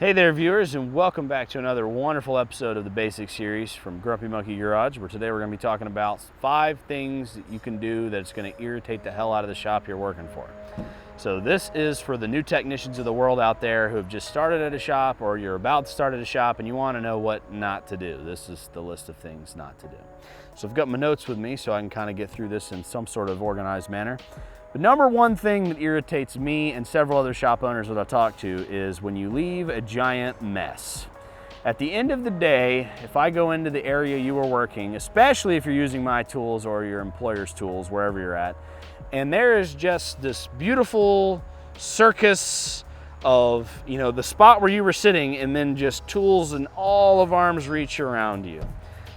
Hey there viewers, and welcome back to another wonderful episode of the Basic Series from Grumpy Monkey Garage, where today we're going to be talking about 5 things that you can do that's going to irritate the hell out of the shop you're working for. So this is for the new technicians of the world out there who have just started at a shop, or you're about to start at a shop and you want to know what not to do. This is the list of things not to do. So I've got my notes with me so I can kind of get through this in some sort of organized manner. The number one thing that irritates me and several other shop owners that I talk to is when you leave a giant mess. At the end of the day, if I go into the area you are working, especially if you're using my tools or your employer's tools, wherever you're at, and there is just this beautiful circus of, the spot where you were sitting and then just tools in all of arm's reach around you.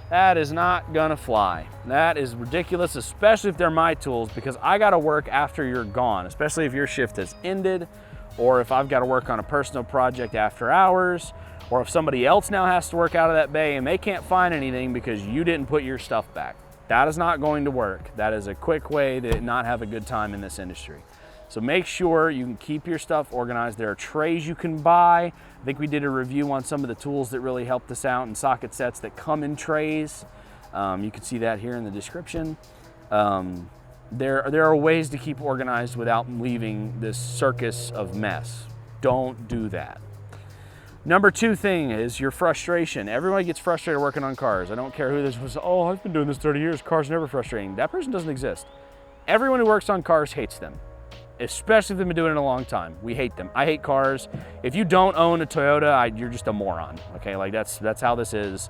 That is not gonna fly. That is ridiculous, especially if they're my tools, because I gotta work after you're gone, especially if your shift has ended, or if I've gotta work on a personal project after hours, or if somebody else now has to work out of that bay and they can't find anything because you didn't put your stuff back. That is not going to work. That is a quick way to not have a good time in this industry. So make sure you can keep your stuff organized. There are trays you can buy. I think we did a review on some of the tools that really helped us out, and socket sets that come in trays. You can see that here in the description. There are ways to keep organized without leaving this circus of mess. Don't do that. Number 2 thing is your frustration. Everybody gets frustrated working on cars. I don't care who this was. Oh, I've been doing this 30 years. Cars are never frustrating. That person doesn't exist. Everyone who works on cars hates them, especially if they've been doing it a long time. We hate them. I hate cars. If you don't own a Toyota, you're just a moron. Okay, like that's how this is.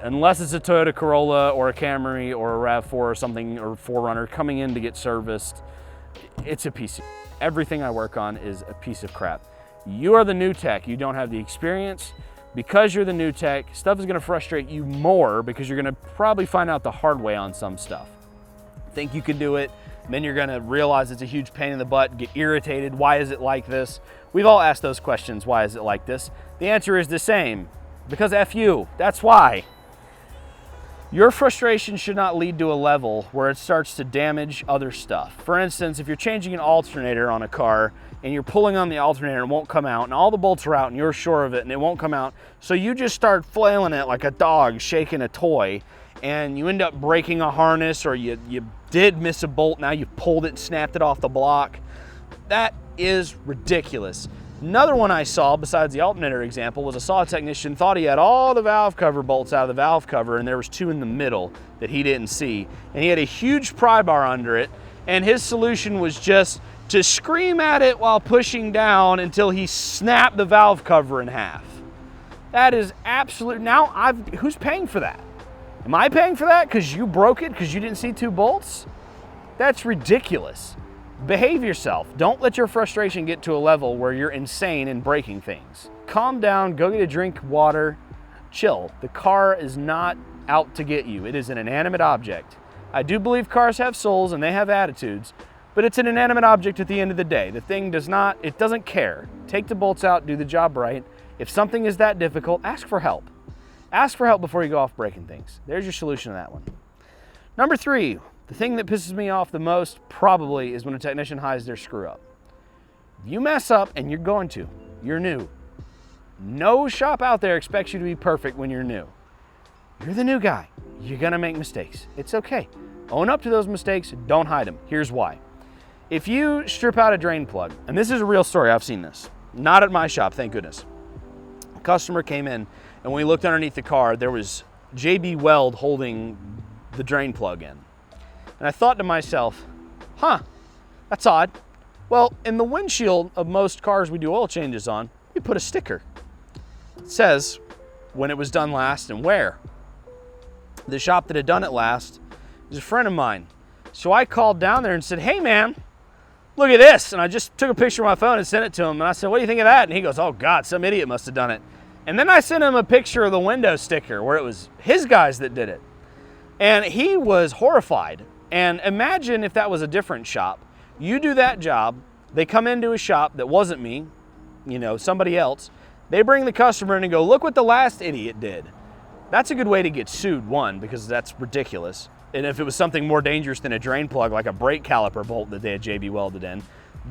Unless it's a Toyota Corolla or a Camry or a RAV4 or something, or 4Runner coming in to get serviced, it's a piece of, everything I work on is a piece of crap. You are the new tech. You don't have the experience. Because you're the new tech, stuff is gonna frustrate you more because you're gonna probably find out the hard way on some stuff. Think you can do it, then you're gonna realize it's a huge pain in the butt, get irritated. Why is it like this? We've all asked those questions. Why is it like this? The answer is the same. Because F you, that's why. Your frustration should not lead to a level where it starts to damage other stuff. For instance, if you're changing an alternator on a car and you're pulling on the alternator and it won't come out, and all the bolts are out and you're sure of it and it won't come out, so you just start flailing it like a dog shaking a toy, and you end up breaking a harness, or you did miss a bolt, now you pulled it and snapped it off the block. That is ridiculous. Another one I saw, besides the alternator example, was I saw a technician thought he had all the valve cover bolts out of the valve cover, and there was 2 in the middle that he didn't see. And he had a huge pry bar under it, and his solution was just to scream at it while pushing down until he snapped the valve cover in half. That is absolute. Now, who's paying for that? Am I paying for that because you broke it because you didn't see 2 bolts? That's ridiculous. Behave yourself. Don't let your frustration get to a level where you're insane and breaking things. Calm down, go get a drink, water, chill. The car is not out to get you. It is an inanimate object. I do believe cars have souls and they have attitudes, but it's an inanimate object at the end of the day. The thing doesn't care. Take the bolts out, do the job right. If something is that difficult, ask for help. Ask for help before you go off breaking things. There's your solution to that one. Number 3, the thing that pisses me off the most probably is when a technician hides their screw up. If you mess up, and you're new. No shop out there expects you to be perfect when you're new. You're the new guy. You're gonna make mistakes. It's okay. Own up to those mistakes, don't hide them. Here's why. If you strip out a drain plug, and this is a real story, I've seen this. Not at my shop, thank goodness. A customer came in, and when we looked underneath the car, there was JB Weld holding the drain plug in. And I thought to myself, that's odd. Well, in the windshield of most cars we do oil changes on, we put a sticker. It says when it was done last and where. The shop that had done it last is a friend of mine. So I called down there and said, hey man, look at this. And I just took a picture of my phone and sent it to him. And I said, what do you think of that? And he goes, oh God, some idiot must have done it. And then I sent him a picture of the window sticker where it was his guys that did it. And he was horrified. And imagine if that was a different shop. You do that job, they come into a shop that wasn't me, somebody else. They bring the customer in and go, look what the last idiot did. That's a good way to get sued, one, because that's ridiculous. And if it was something more dangerous than a drain plug, like a brake caliper bolt that they had JB welded in,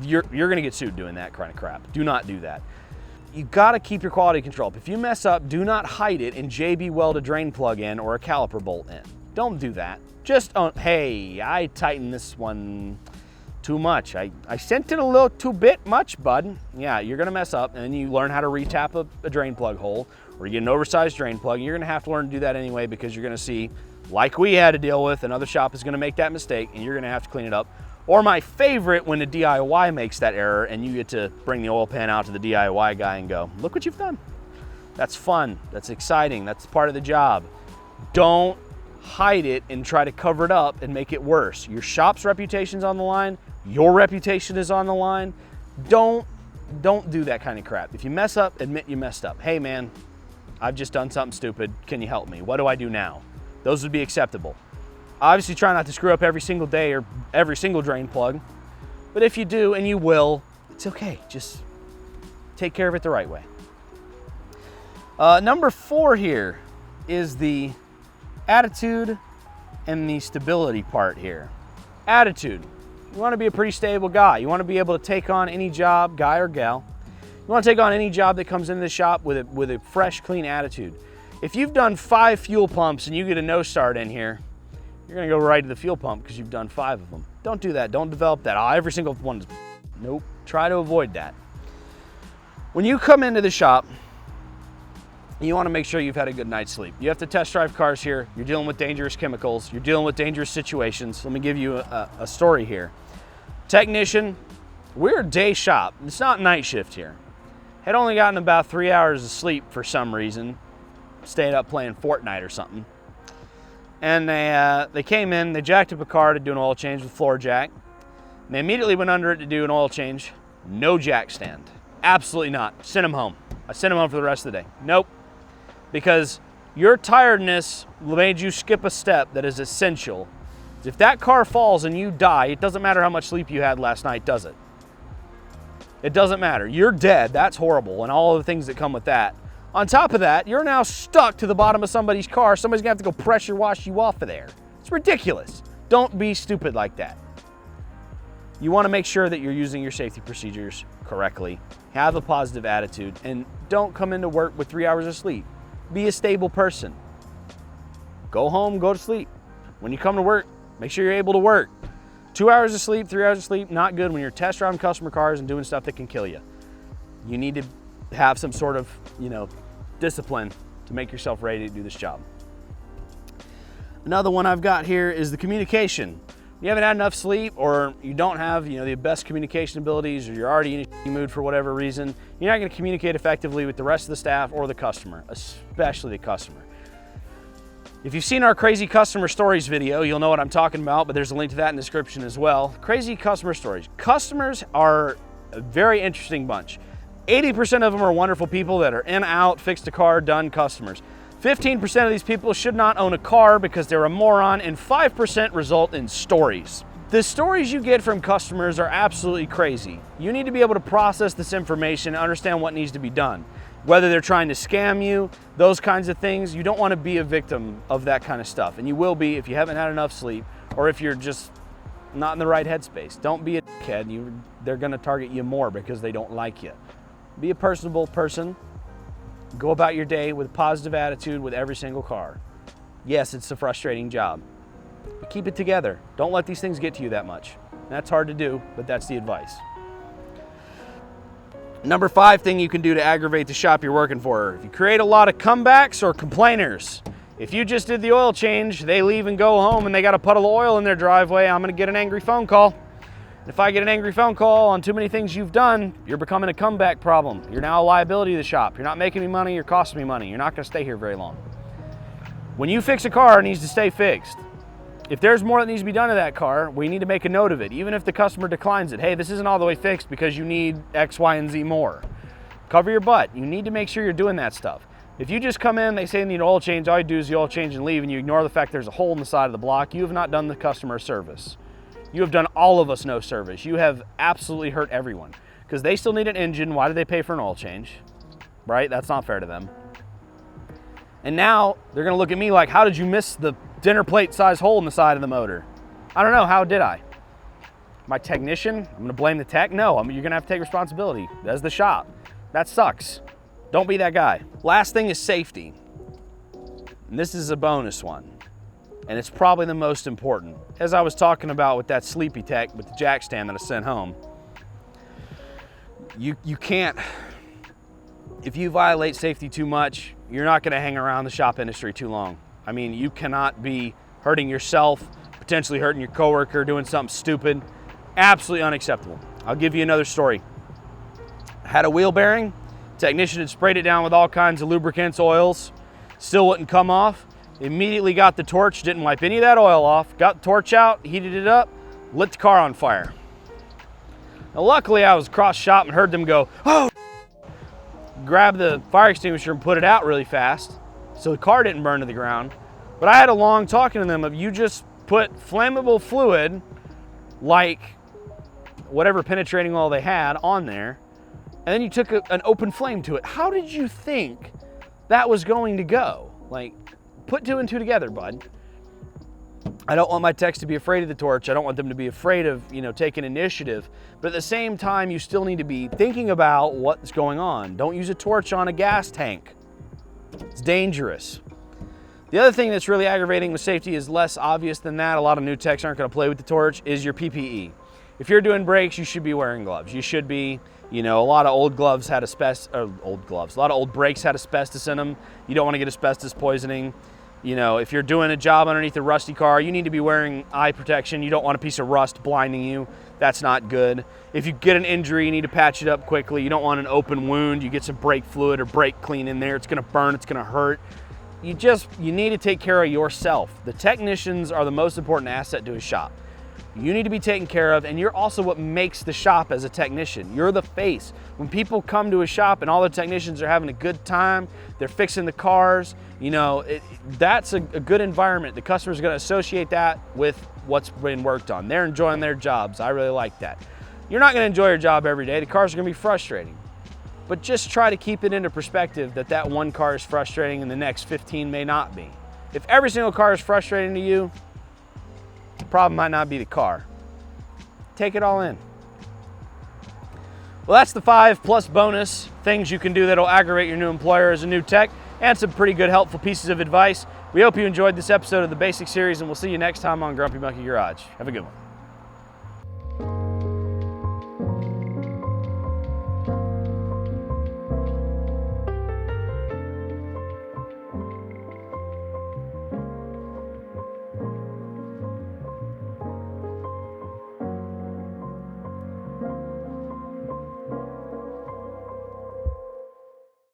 you're gonna get sued doing that kind of crap. Do not do that. you gotta keep your quality control up. If you mess up, do not hide it and JB weld a drain plug in or a caliper bolt in. Don't do that. Just, hey, I tightened this one too much. I sent it a little too bit much, bud. Yeah, you're gonna mess up, and then you learn how to retap a drain plug hole, or you get an oversized drain plug, and you're gonna have to learn to do that anyway, because you're gonna see, like we had to deal with, another shop is gonna make that mistake, and you're gonna have to clean it up. Or my favorite, when the DIY makes that error, and you get to bring the oil pan out to the DIY guy and go, look what you've done. That's fun, that's exciting, that's part of the job. Don't hide it and try to cover it up and make it worse. Your shop's reputation's on the line, your reputation is on the line. Don't do that kind of crap. If you mess up, admit you messed up. Hey man, I've just done something stupid. Can you help me? What do I do now? Those would be acceptable. Obviously try not to screw up every single day or every single drain plug. But if you do, and you will, it's okay. Just take care of it the right way. Number 4 here is the attitude and the stability part here. Attitude. You want to be a pretty stable guy. You want to be able to take on any job, guy or gal. You want to take on any job that comes into the shop with a fresh, clean attitude. If you've done 5 fuel pumps and you get a no start in here, you're going to go right to the fuel pump because you've done 5 of them. Don't do that. Don't develop that. Every single one is... Nope. Try to avoid that. When you come into the shop, you want to make sure you've had a good night's sleep. You have to test drive cars here. You're dealing with dangerous chemicals. You're dealing with dangerous situations. Let me give you a story here. Technician, we're a day shop. It's not night shift here. Had only gotten about 3 hours of sleep for some reason. Stayed up playing Fortnite or something. And they came in, they jacked up a car to do an oil change with floor jack. And they immediately went under it to do an oil change. No jack stand. Absolutely not. Sent him home. I sent him home for the rest of the day. Nope. Because your tiredness made you skip a step that is essential. If that car falls and you die, it doesn't matter how much sleep you had last night, does it? It doesn't matter. You're dead. That's horrible, and all of the things that come with that. On top of that, you're now stuck to the bottom of somebody's car. Somebody's gonna have to go pressure wash you off of there. It's ridiculous. Don't be stupid like that. You wanna make sure that you're using your safety procedures correctly. Have a positive attitude, and don't come into work with 3 hours of sleep. Be a stable person. Go home, go to sleep. When you come to work, make sure you're able to work. 2 hours of sleep, 3 hours of sleep, not good when you're test driving customer cars and doing stuff that can kill you. You need to have some sort of, discipline to make yourself ready to do this job. Another one I've got here is the communication. You haven't had enough sleep, or you don't have, the best communication abilities, or you're already in a shitty mood for whatever reason, you're not going to communicate effectively with the rest of the staff or the customer, especially the customer. If you've seen our Crazy Customer Stories video, you'll know what I'm talking about, but there's a link to that in the description as well. Crazy Customer Stories. Customers are a very interesting bunch. 80% of them are wonderful people that are in, out, fixed a car, done customers. 15% of these people should not own a car because they're a moron, and 5% result in stories. The stories you get from customers are absolutely crazy. You need to be able to process this information and understand what needs to be done. Whether they're trying to scam you, those kinds of things, you don't want to be a victim of that kind of stuff. And you will be if you haven't had enough sleep, or if you're just not in the right headspace. Don't be a dickhead. They're going to target you more because they don't like you. Be a personable person. Go about your day with a positive attitude with every single car. Yes, it's a frustrating job, but keep it together. Don't let these things get to you that much. That's hard to do, but that's the advice. Number 5 thing you can do to aggravate the shop you're working for. If you create a lot of comebacks or complainers. If you just did the oil change, they leave and go home and they got a puddle of oil in their driveway, I'm gonna get an angry phone call. If I get an angry phone call on too many things you've done, you're becoming a comeback problem. You're now a liability to the shop. You're not making me money, you're costing me money. You're not gonna stay here very long. When you fix a car, it needs to stay fixed. If there's more that needs to be done to that car, we need to make a note of it. Even if the customer declines it, hey, this isn't all the way fixed because you need X, Y, and Z more. Cover your butt. You need to make sure you're doing that stuff. If you just come in, they say they need an oil change, all you do is the oil change and leave, and you ignore the fact there's a hole in the side of the block, you have not done the customer service. You have done all of us no service. You have absolutely hurt everyone. Because they still need an engine. Why do they pay for an oil change? Right? That's not fair to them. And now they're going to look at me like, how did you miss the dinner plate size hole in the side of the motor? I don't know. How did I? My technician? I'm going to blame the tech? No. You're going to have to take responsibility as the shop. That sucks. Don't be that guy. Last thing is safety. And this is a bonus one. And it's probably the most important. As I was talking about with that Sleepy Tech with the jack stand that I sent home, you can't, if you violate safety too much, you're not gonna hang around the shop industry too long. I mean, you cannot be hurting yourself, potentially hurting your coworker, doing something stupid. Absolutely unacceptable. I'll give you another story. I had a wheel bearing. Technician had sprayed it down with all kinds of lubricants, oils, still wouldn't come off. Immediately got the torch, didn't wipe any of that oil off, got the torch out, heated it up, lit the car on fire. Now luckily I was across shop and heard them go, oh, grab the fire extinguisher and put it out really fast so the car didn't burn to the ground. But I had a long talking to them of, you just put flammable fluid, like whatever penetrating oil they had on there, and then you took an open flame to it. How did you think that was going to go? Like, put two and two together, bud. I don't want my techs to be afraid of the torch. I don't want them to be afraid of, taking initiative. But at the same time, you still need to be thinking about what's going on. Don't use a torch on a gas tank. It's dangerous. The other thing that's really aggravating with safety is less obvious than that. A lot of new techs aren't going to play with the torch, is your PPE. If you're doing brakes, you should be wearing gloves. You should be, a lot of old gloves had asbestos, a lot of old brakes had asbestos in them. You don't want to get asbestos poisoning. If you're doing a job underneath a rusty car, you need to be wearing eye protection. You don't want a piece of rust blinding you. That's not good. If you get an injury, you need to patch it up quickly. You don't want an open wound. You get some brake fluid or brake clean in there. It's going to burn. It's going to hurt. You need to take care of yourself. The technicians are the most important asset to a shop. You need to be taken care of, and you're also what makes the shop as a technician. You're the face. When people come to a shop and all the technicians are having a good time, they're fixing the cars, that's a good environment. The customer's gonna associate that with what's been worked on. They're enjoying their jobs. I really like that. You're not gonna enjoy your job every day. The cars are gonna be frustrating. But just try to keep it into perspective that one car is frustrating and the next 15 may not be. If every single car is frustrating to you, the problem might not be the car. Take it all in. Well, that's the 5+ bonus things you can do that'll aggravate your new employer as a new tech, and some pretty good helpful pieces of advice. We hope you enjoyed this episode of the Basic Series, and we'll see you next time on Grumpy Monkey Garage. Have a good one.